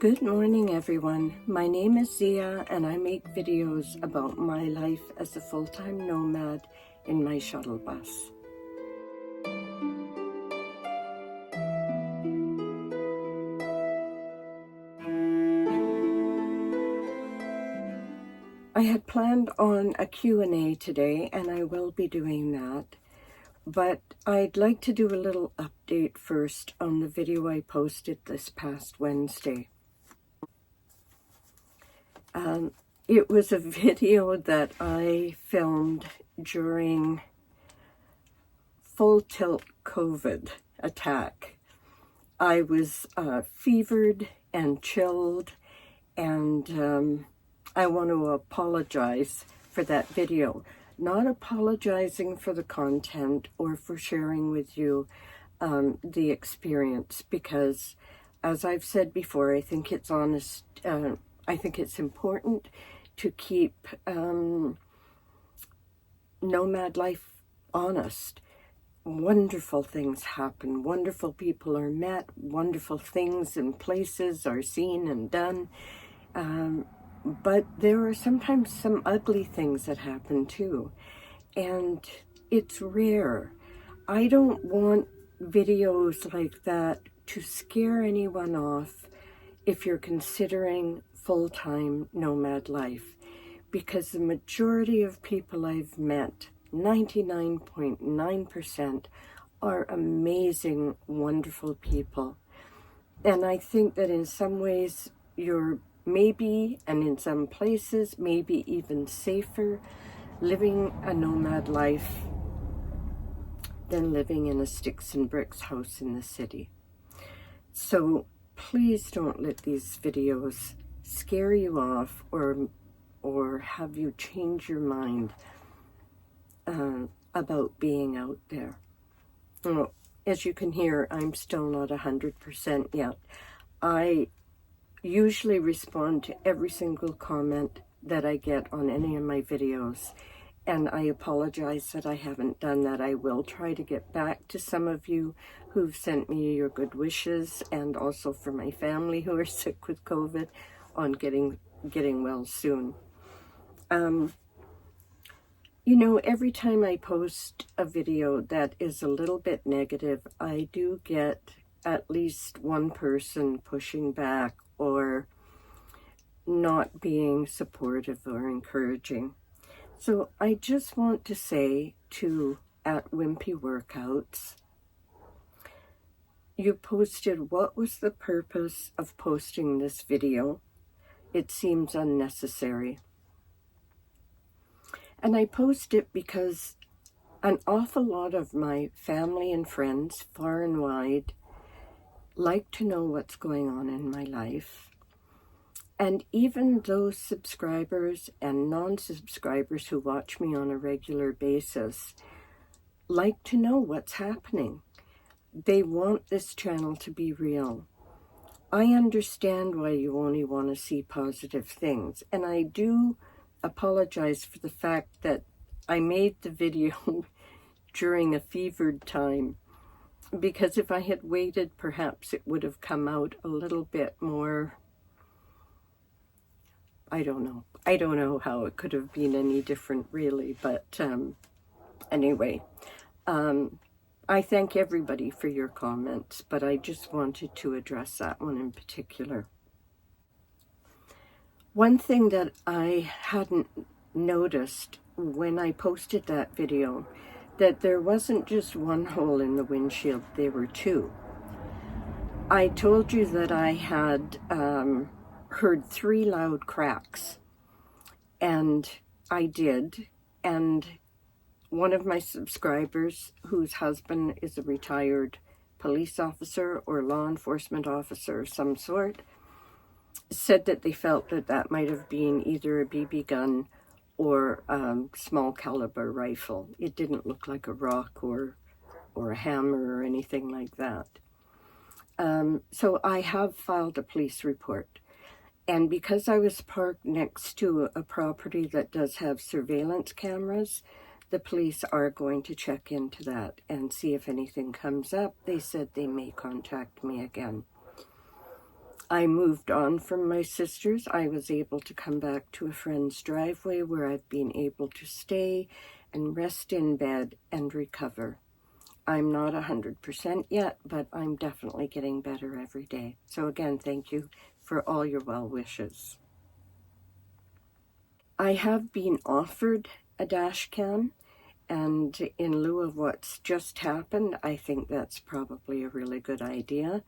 Good morning, everyone. My name is Zia, and I make videos about my life as a full-time nomad in my shuttle bus. I had planned on a Q&A today, and I will be doing that. But I'd like to do a little update first on the video I posted this past Wednesday. It was a video that I filmed during full tilt COVID attack. I was fevered and chilled, and I want to apologize for that video. Not apologizing for the content or for sharing with you the experience, because as I've said before, I think it's honest. I think it's important to keep nomad life honest. Wonderful things happen. Wonderful people are met. Wonderful things and places are seen and done. But there are sometimes some ugly things that happen too. And it's rare. I don't want videos like that to scare anyone off if you're considering full-time nomad life, because the majority of people I've met, 99.9%, are amazing, wonderful people. And I think that in some ways you're maybe, and in some places, maybe even safer living a nomad life than living in a sticks and bricks house in the city. So please don't let these videos scare you off or have you change your mind about being out there. Well, as you can hear, I'm still not 100% yet. I usually respond to every single comment that I get on any of my videos, and I apologize that I haven't done that. I will try to get back to some of you who've sent me your good wishes, and also for my family who are sick with COVID on getting well soon. You know, every time I post a video that is a little bit negative, I do get at least one person pushing back or not being supportive or encouraging. So I just want to say to @Wimpy Workouts, you posted, what was the purpose of posting this video? It seems unnecessary. And I post it because an awful lot of my family and friends, far and wide, like to know what's going on in my life. And even those subscribers and non-subscribers who watch me on a regular basis like to know what's happening. They want this channel to be real. I understand why you only want to see positive things, and I do apologize for the fact that I made the video during a fevered time, because if I had waited, perhaps it would have come out a little bit more. I don't know. I don't know how it could have been any different, really, but anyway. I thank everybody for your comments, but I just wanted to address that one in particular. One thing that I hadn't noticed when I posted that video, that there wasn't just one hole in the windshield, there were two. I told you that I had heard 3 loud cracks, and I did, and one of my subscribers, whose husband is a retired police officer or law enforcement officer of some sort, said that they felt that that might have been either a BB gun or small caliber rifle. It didn't look like a rock or a hammer or anything like that. So I have filed a police report. And because I was parked next to a property that does have surveillance cameras, the police are going to check into that and see if anything comes up. They said they may contact me again. I moved on from my sister's. I was able to come back to a friend's driveway where I've been able to stay and rest in bed and recover. I'm not 100% yet, but I'm definitely getting better every day. So again, thank you for all your well wishes. I have been offered a dash cam, and in lieu of what's just happened, I think that's probably a really good idea.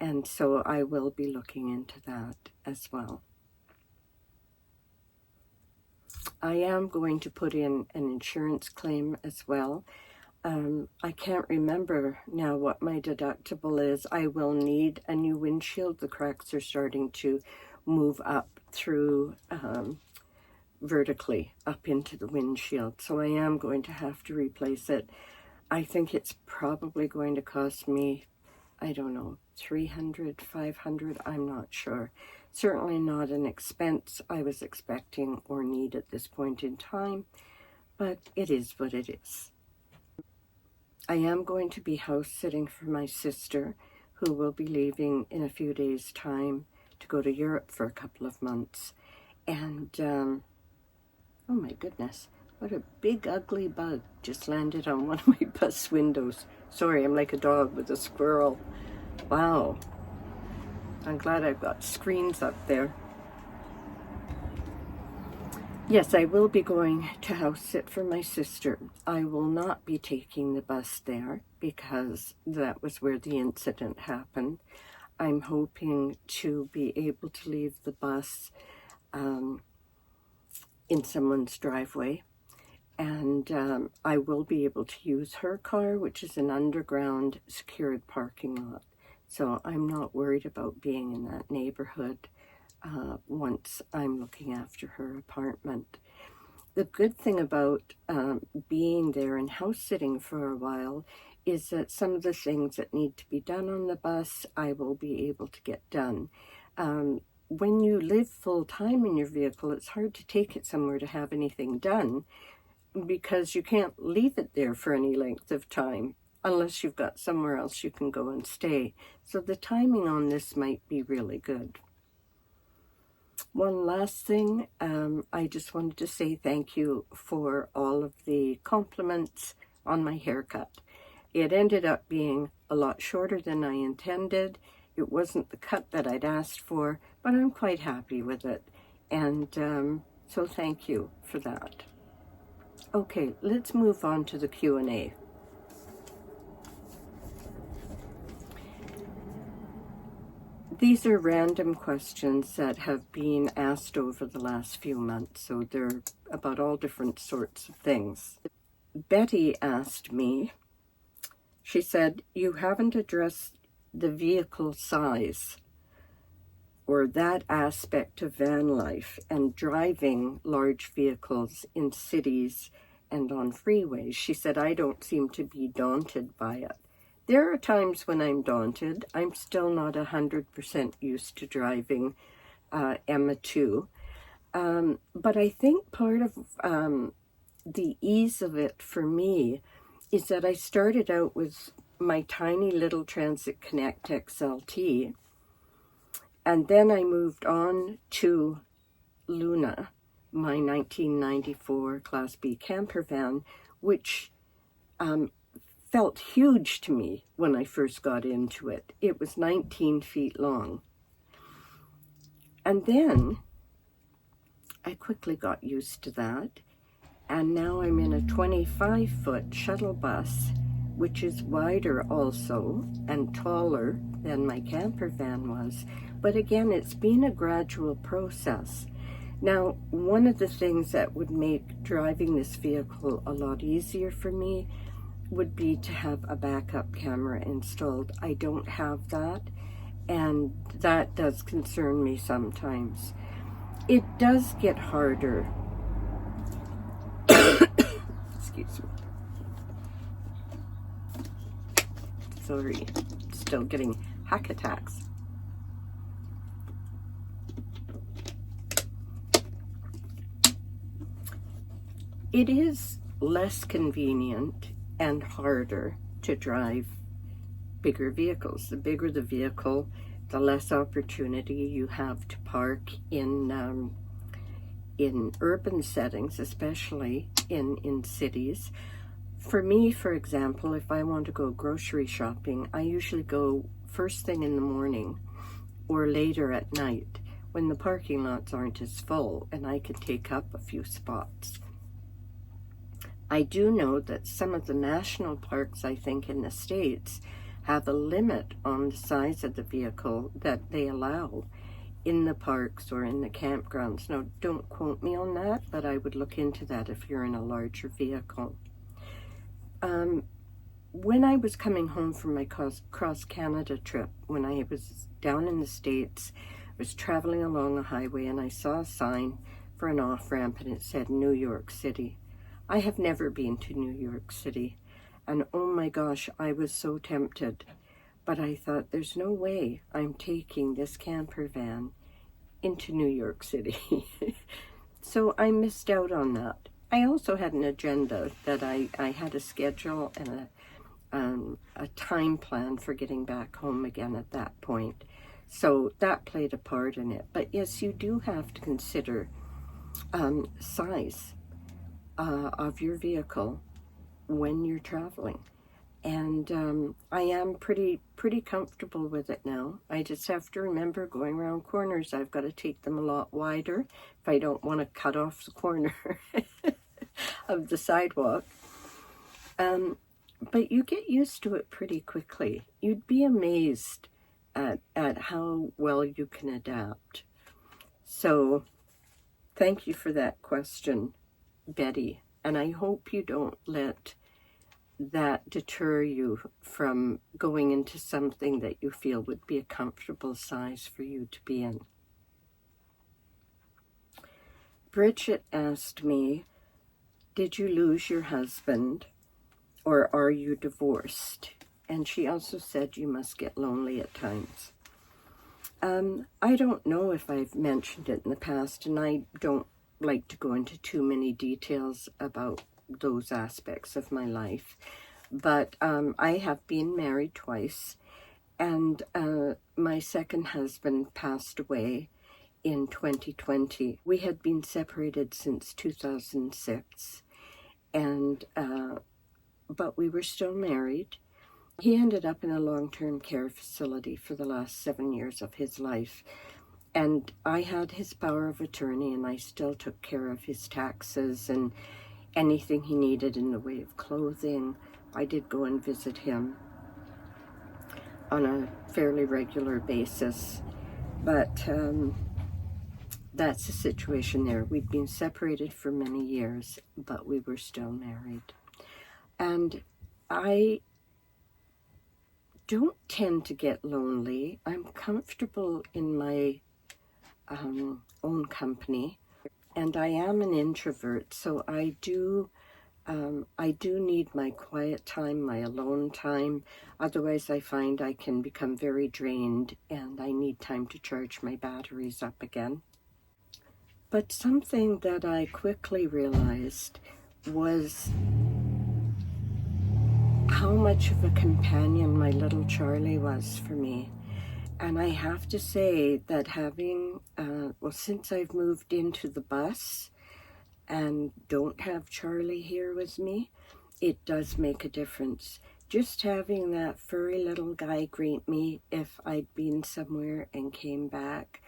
And so I will be looking into that as well. I am going to put in an insurance claim as well. I can't remember now what my deductible is. I will need a new windshield. The cracks are starting to move up through vertically up into the windshield. So I am going to have to replace it. I think it's probably going to cost me, I don't know, $300, $500, I'm not sure. Certainly not an expense I was expecting or need at this point in time, but it is what it is. I am going to be house sitting for my sister, who will be leaving in a few days' time to go to Europe for a couple of months. And, oh my goodness, what a big ugly bug just landed on one of my bus windows. Sorry, I'm like a dog with a squirrel. Wow. I'm glad I've got screens up there. Yes, I will be going to house sit for my sister. I will not be taking the bus there because that was where the incident happened. I'm hoping to be able to leave the bus in someone's driveway, and I will be able to use her car, which is an underground secured parking lot. So I'm not worried about being in that neighborhood once I'm looking after her apartment. The good thing about being there and house sitting for a while is that some of the things that need to be done on the bus, I will be able to get done. When you live full-time in your vehicle, it's hard to take it somewhere to have anything done because you can't leave it there for any length of time unless you've got somewhere else you can go and stay. So the timing on this might be really good. One last thing, I just wanted to say thank you for all of the compliments on my haircut. It ended up being a lot shorter than I intended. It wasn't the cut that I'd asked for, but I'm quite happy with it. And so thank you for that. Okay, let's move on to the Q&A. These are random questions that have been asked over the last few months, so they're about all different sorts of things. Betty asked me, she said, you haven't addressed the vehicle size or that aspect of van life and driving large vehicles in cities and on freeways. She said, I don't seem to be daunted by it. There are times when I'm daunted. I'm still not 100% used to driving Emma 2. But I think part of the ease of it for me is that I started out with my tiny little Transit Connect XLT, and then I moved on to Luna, my 1994 Class B camper van, which felt huge to me when I first got into it. It was 19 feet long. And then I quickly got used to that. And now I'm in a 25-foot shuttle bus, which is wider also and taller than my camper van was. But again, it's been a gradual process. Now, one of the things that would make driving this vehicle a lot easier for me would be to have a backup camera installed. I don't have that, and that does concern me sometimes. It does get harder. Excuse me. Sorry, still getting hack attacks. It is less convenient and harder to drive bigger vehicles. The bigger the vehicle, the less opportunity you have to park in urban settings, especially in cities. For me, for example, if I want to go grocery shopping, I usually go first thing in the morning or later at night when the parking lots aren't as full and I can take up a few spots. I do know that some of the national parks, I think, in the States have a limit on the size of the vehicle that they allow in the parks or in the campgrounds. Now, don't quote me on that, but I would look into that if you're in a larger vehicle. When I was coming home from my cross-Canada trip, when I was down in the States, I was traveling along a highway and I saw a sign for an off-ramp and it said New York City. I have never been to New York City, and oh my gosh, I was so tempted. But I thought, there's no way I'm taking this camper van into New York City. So I missed out on that. I also had an agenda that I had a schedule and a time plan for getting back home again at that point. So that played a part in it. But yes, you do have to consider size of your vehicle when you're traveling. And I am pretty comfortable with it now. I just have to remember, going around corners, I've got to take them a lot wider if I don't want to cut off the corner of the sidewalk. But you get used to it pretty quickly. You'd be amazed at how well you can adapt. So thank you for that question, Betty. And I hope you don't let that deter you from going into something that you feel would be a comfortable size for you to be in. Bridget asked me, did you lose your husband or are you divorced? And she also said you must get lonely at times. I don't know if I've mentioned it in the past, and I don't like to go into too many details about those aspects of my life, but I have been married twice, and my second husband passed away in 2020. We had been separated since 2006, and but we were still married. He ended up in a long-term care facility for the last 7 years of his life, and I had his power of attorney, and I still took care of his taxes and anything he needed in the way of clothing. I did go and visit him on a fairly regular basis, but that's the situation there. We'd been separated for many years, but we were still married. And I don't tend to get lonely. I'm comfortable in my own company, and I am an introvert, so I do need my quiet time, my alone time. Otherwise, I find I can become very drained and I need time to charge my batteries up again. But something that I quickly realized was how much of a companion my little Charlie was for me. And I have to say that having, since I've moved into the bus and don't have Charlie here with me, it does make a difference. Just having that furry little guy greet me if I'd been somewhere and came back,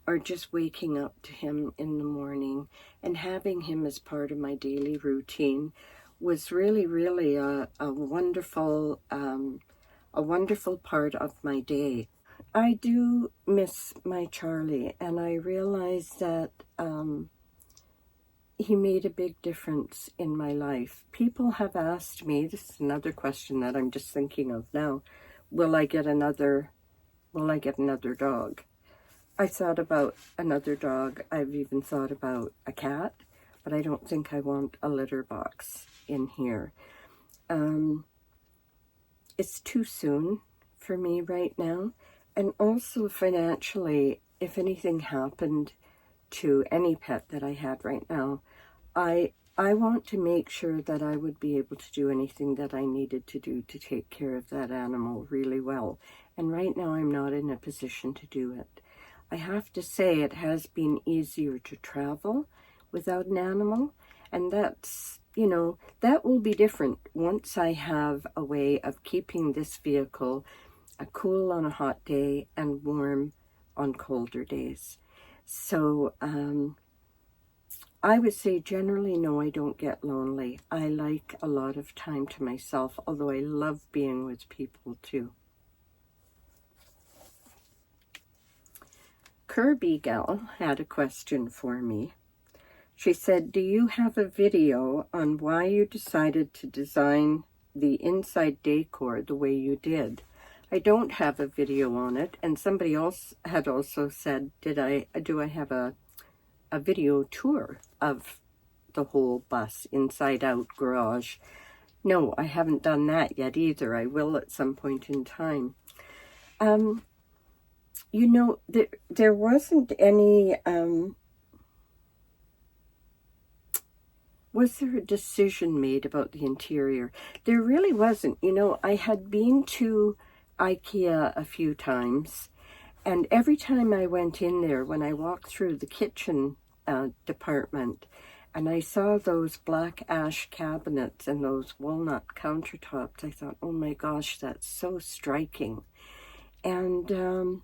or just waking up to him in the morning and having him as part of my daily routine was really, really a wonderful part of my day. I do miss my Charlie, and I realize that he made a big difference in my life. People have asked me, this is another question that I'm just thinking of now, will I get another dog? I thought about another dog. I've even thought about a cat, but I don't think I want a litter box in here. It's too soon for me right now. And also financially, if anything happened to any pet that I had right now, I want to make sure that I would be able to do anything that I needed to do to take care of that animal really well And right now I'm not in a position to do it. I have to say it has been easier to travel without an animal, and that's, you know, that will be different once I have a way of keeping this vehicle cool on a hot day and warm on colder days. So I would say generally, no, I don't get lonely. I like a lot of time to myself, although I love being with people too. Kirby Gal had a question for me. She said, do you have a video on why you decided to design the inside decor the way you did? I don't have a video on it, and somebody else had also said, do I have a video tour of the whole bus, inside out, garage? No, I haven't done that yet either. I will at some point in time. You know, there wasn't any, was there a decision made about the interior? There really wasn't. You know, I had been to IKEA a few times, and every time I went in there, when I walked through the kitchen department, and I saw those black ash cabinets and those walnut countertops, I thought, oh my gosh, that's so striking. And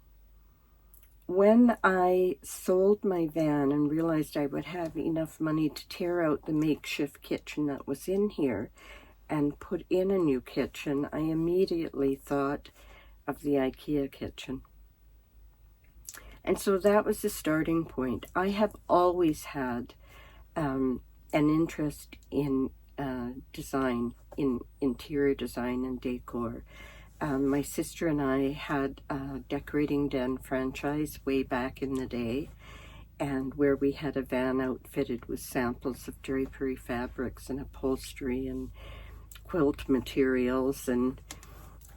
when I sold my van and realized I would have enough money to tear out the makeshift kitchen that was in here and put in a new kitchen, I immediately thought of the IKEA kitchen. And so that was the starting point. I have always had an interest in design, in interior design and decor. My sister and I had a Decorating Den franchise way back in the day, and where we had a van outfitted with samples of drapery fabrics and upholstery and quilt materials, and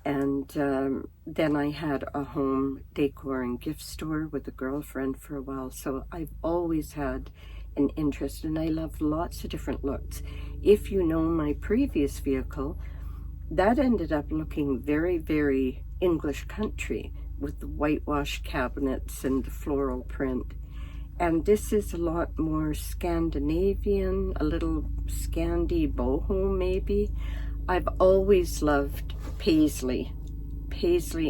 then I had a home decor and gift store with a girlfriend for a while. So I've always had an interest, and I love lots of different looks. If you know my previous vehicle, that ended up looking very, very English country with the whitewashed cabinets and the floral print. And this is a lot more Scandinavian, a little Scandi boho maybe. I've always loved paisley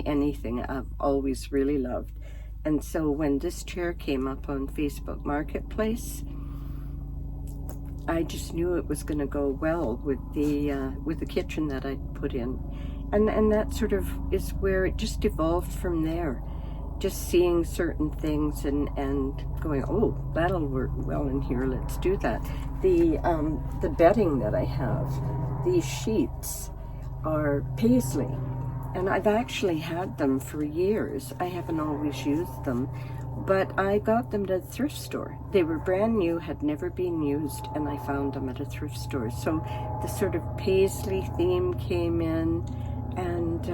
anything I've always really loved. And so when this chair came up on Facebook Marketplace, I just knew it was going to go well with the kitchen that I put in, and that sort of is where it just evolved from there. Just seeing certain things and going, oh, that'll work well in here. Let's do that. The bedding that I have, these sheets are paisley, and I've actually had them for years. I haven't always used them, but I got them at a thrift store. They were brand new, had never been used, and I found them at a thrift store. So the sort of paisley theme came in, and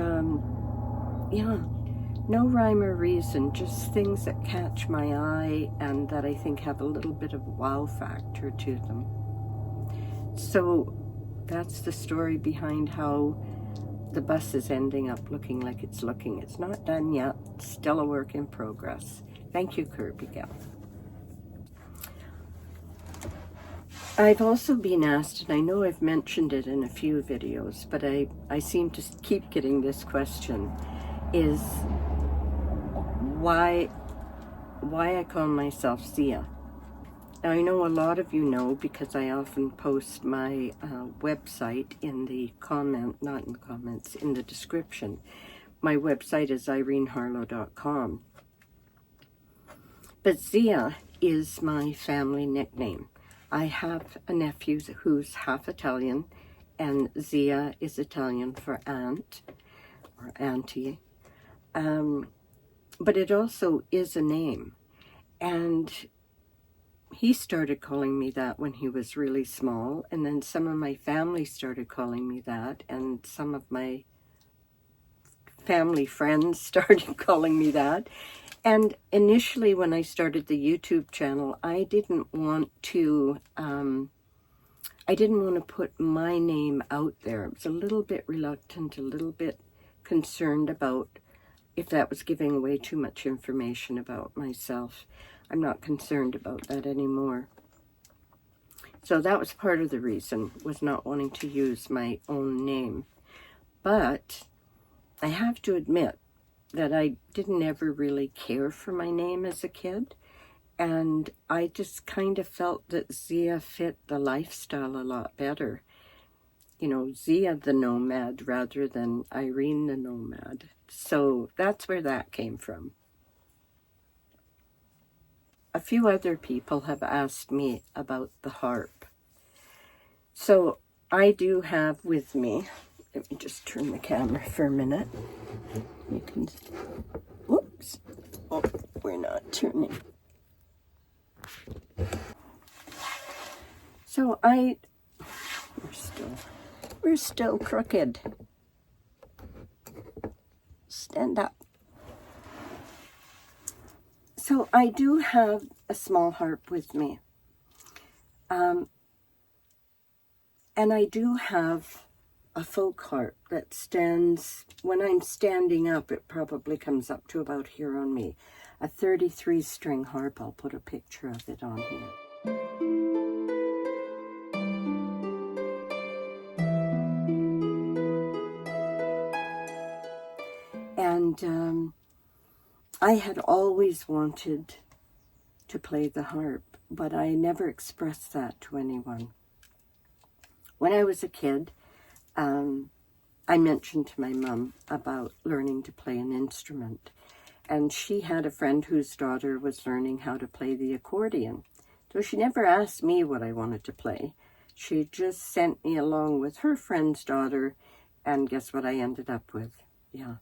yeah, no rhyme or reason, just things that catch my eye and that I think have a little bit of wow factor to them. So that's the story behind how the bus is ending up looking like it's looking. It's not done yet, still a work in progress. Thank you, Kirby Gal. I've also been asked, and I know I've mentioned it in a few videos, but I seem to keep getting this question, is why I call myself Zia. Now, I know a lot of you know because I often post my website in the not in the comments, in the description. My website is ireneharlow.com. But Zia is my family nickname. I have a nephew who's half Italian, and Zia is Italian for aunt or auntie. But it also is a name. And he started calling me that when he was really small, and then some of my family started calling me that, and some of my family friends started calling me that. And initially when I started the YouTube channel, I didn't want to put my name out there. I was a little bit reluctant, a little bit concerned about if that was giving away too much information about myself. I'm not concerned about that anymore. So that was part of the reason, was not wanting to use my own name. But I have to admit that I didn't ever really care for my name as a kid. And I just kind of felt that Zia fit the lifestyle a lot better. You know, Zia the Nomad rather than Irene the Nomad. So that's where that came from. A few other people have asked me about the harp. So I do have with me, let me just turn the camera for a minute. You can, whoops, oh, we're not turning. So we're still crooked. Stand up. So I do have a small harp with me. And I do have a folk harp that stands, when I'm standing up, it probably comes up to about here on me. A 33-string harp. I'll put a picture of it on here. And I had always wanted to play the harp, but I never expressed that to anyone. When I was a kid, I mentioned to my mom about learning to play an instrument, and she had a friend whose daughter was learning how to play the accordion. So she never asked me what I wanted to play. She just sent me along with her friend's daughter, and guess what I ended up with? Yeah,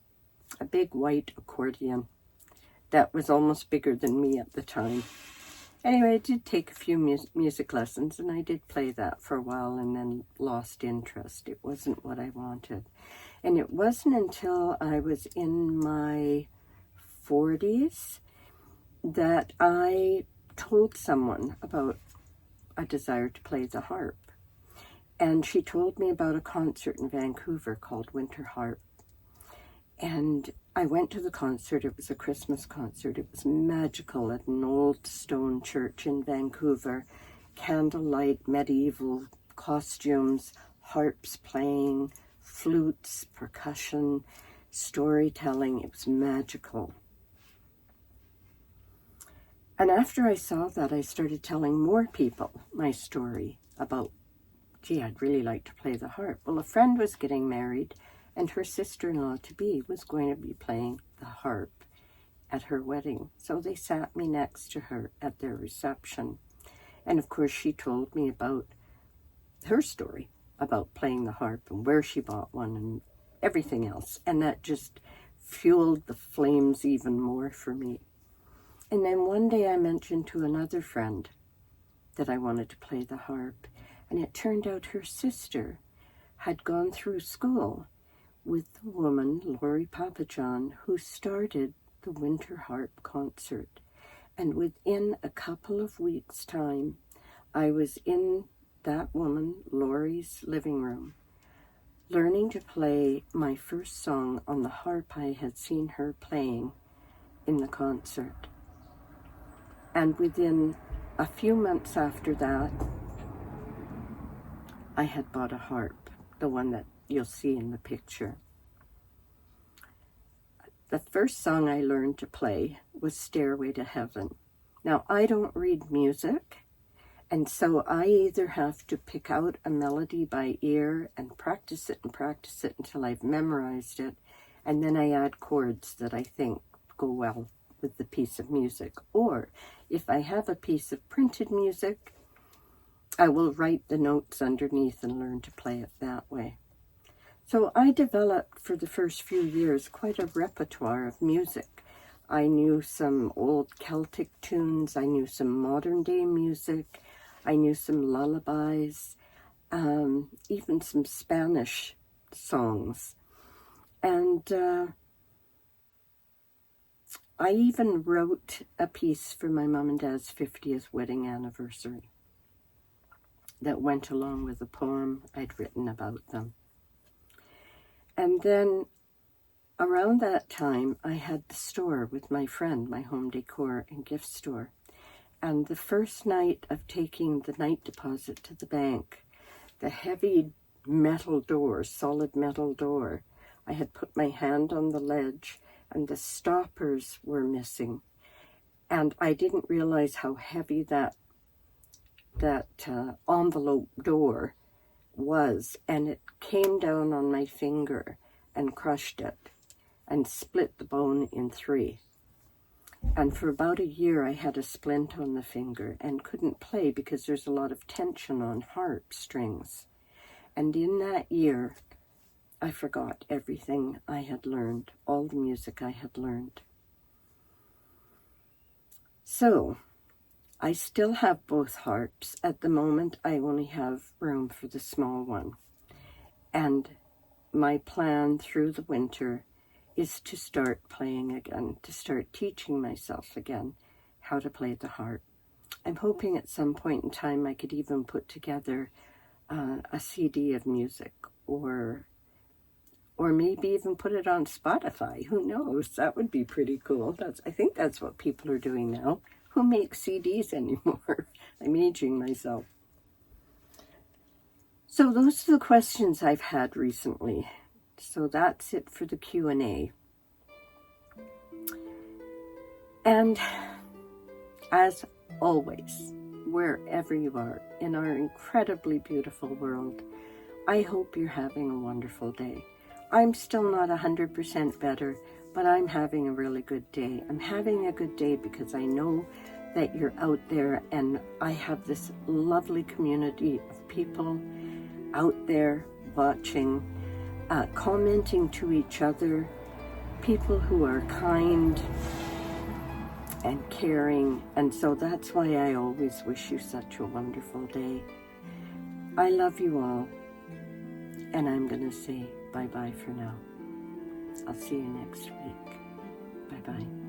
a big white accordion that was almost bigger than me at the time. Anyway, I did take a few music lessons, and I did play that for a while and then lost interest. It wasn't what I wanted. And it wasn't until I was in my 40s that I told someone about a desire to play the harp. And she told me about a concert in Vancouver called Winter Harp. And I went to the concert. It was a Christmas concert. It was magical at an old stone church in Vancouver. Candlelight, medieval costumes, harps playing, flutes, percussion, storytelling. It was magical. And after I saw that, I started telling more people my story about, gee, I'd really like to play the harp. Well, a friend was getting married, and her sister-in-law-to-be was going to be playing the harp at her wedding. So they sat me next to her at their reception. And of course, she told me about her story about playing the harp and where she bought one and everything else. And that just fueled the flames even more for me. And then one day I mentioned to another friend that I wanted to play the harp. And it turned out her sister had gone through school with the woman, Laurie Papajohn, who started the Winter Harp concert. And within a couple of weeks' time, I was in that woman, Laurie's living room, learning to play my first song on the harp I had seen her playing in the concert. And within a few months after that, I had bought a harp, the one that you'll see in the picture. The first song I learned to play was Stairway to Heaven. Now, I don't read music, and so I either have to pick out a melody by ear and practice it until I've memorized it, and then I add chords that I think go well with the piece of music. Or if I have a piece of printed music, I will write the notes underneath and learn to play it that way. So I developed for the first few years quite a repertoire of music. I knew some old Celtic tunes, I knew some modern day music, I knew some lullabies, even some Spanish songs. And I even wrote a piece for my mom and dad's 50th wedding anniversary that went along with a poem I'd written about them. And then around that time, I had the store with my friend, my home decor and gift store. And the first night of taking the night deposit to the bank, the heavy metal door, solid metal door, I had put my hand on the ledge and the stoppers were missing. And I didn't realize how heavy that envelope door was. And it came down on my finger and crushed it and split the bone in 3. And for about a year, I had a splint on the finger and couldn't play because there's a lot of tension on harp strings. And in that year, I forgot everything I had learned, all the music I had learned. So, I still have both harps. At the moment, I only have room for the small one. And my plan through the winter is to start playing again, to start teaching myself again how to play the harp. I'm hoping at some point in time I could even put together a CD of music, or maybe even put it on Spotify. Who knows? That would be pretty cool. I think that's what people are doing now. Who makes CDs anymore? I'm aging myself. So those are the questions I've had recently. So that's it for the Q&A. And as always, wherever you are in our incredibly beautiful world, I hope you're having a wonderful day. I'm still not 100% better, but I'm having a really good day. I'm having a good day because I know that you're out there, and I have this lovely community of people out there watching, commenting to each other, people who are kind and caring, and so that's why I always wish you such a wonderful day. I love you all, and I'm going to say bye-bye for now. I'll see you next week. Bye-bye.